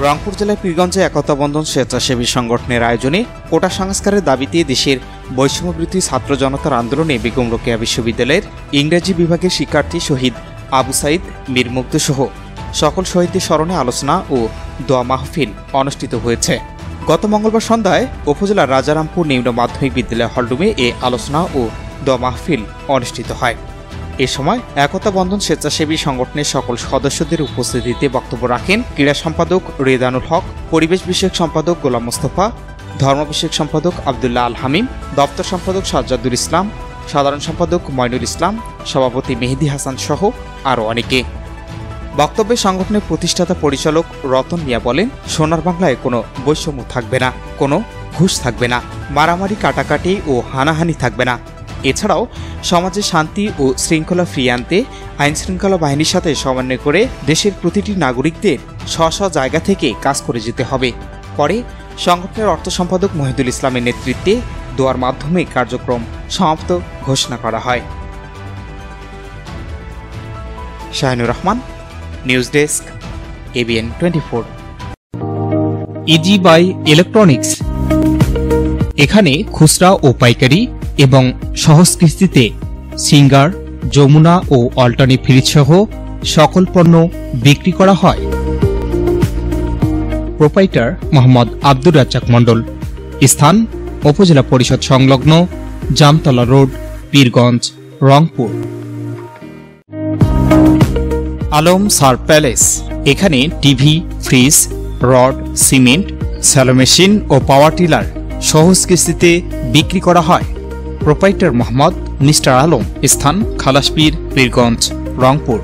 রংপুর জেলার পীরগঞ্জে একতা বন্ধন স্বেচ্ছাসেবী সংগঠনের আয়োজনে কোটা সংস্কারের দাবিতে দেশের বৈষম্যবিরোধী ছাত্র জনতার আন্দোলনে বেগম রোকেয়া বিশ্ববিদ্যালয়ের ইংরেজি বিভাগের শিক্ষার্থী শহীদ আবু সাইদ মীর মুগ্ধ সহ সকল শহীদদের স্মরণে আলোচনা ও দোয়া মাহফিল অনুষ্ঠিত হয়েছে। গত মঙ্গলবার সন্ধ্যায় উপজেলার রাজারামপুর নিম্ন মাধ্যমিক বিদ্যালয় হলরুমে এ আলোচনা ও দোয়া মাহফিল অনুষ্ঠিত হয়। এ সময় একতা বন্ধন স্বেচ্ছাসেবী সংগঠনের সকল সদস্যদের উপস্থিতিতে বক্তব্য রাখেন ক্রীড়া সম্পাদক রেদানুল হক, পরিবেশ বিষয়ক সম্পাদক গোলাম মোস্তফা, ধর্ম বিষয়ক সম্পাদক আবদুল্লাহ আল হামিম, দপ্তর সম্পাদক সাজ্জাদুল ইসলাম, সাধারণ সম্পাদক মইনুল ইসলাম, সভাপতি মেহেদি হাসান সহ আরও অনেকে। বক্তব্যে সংগঠনের প্রতিষ্ঠাতা পরিচালক রতন মিয়া বলেন, সোনার বাংলায় কোনো বৈষম্য থাকবে না, কোনো ঘুষ থাকবে না, মারামারি কাটাকাটি ও হানাহানি থাকবে না। এছাড়াও সমাজে শান্তি ও শৃঙ্খলা ফিরিয়ে আনতে আইনশৃঙ্খলা বাহিনীর সাথে সমন্বয় করে দেশের প্রতিটি নাগরিকদের স্ব জায়গা থেকে কাজ করে যেতে হবে। পরে সংগঠনের অর্থ সম্পাদক মহিদুল ইসলামের নেতৃত্বে দোয়ার মাধ্যমে কার্যক্রম সমাপ্ত ঘোষণা করা হয়। Shahinur Rahman, news desk, ABN 24। Easy buy electronics, এখানে খুচরা ও পাইকারি এবং সহজ কিস্তিতে সিঙ্গার, যমুনা ও অল্টারনেট ফ্রিজ সহ সকল পণ্য বিক্রি করা হয়। প্রোপাইটার মোহাম্মদ আব্দুর রাজ্জাক মণ্ডল। স্থান উপজেলা পরিষদ সংলগ্ন জামতলা রোড, পীরগঞ্জ, রংপুর। আলম সার প্যালেস, এখানে TV, fridge, rod, cement, shallow machine ও পাওয়ার টিলার সহজ কিস্তিতে বিক্রি করা হয়। Proprietor Mohammad mister Alam. স্থান খালাসপীর, পীরগঞ্জ, রংপুর।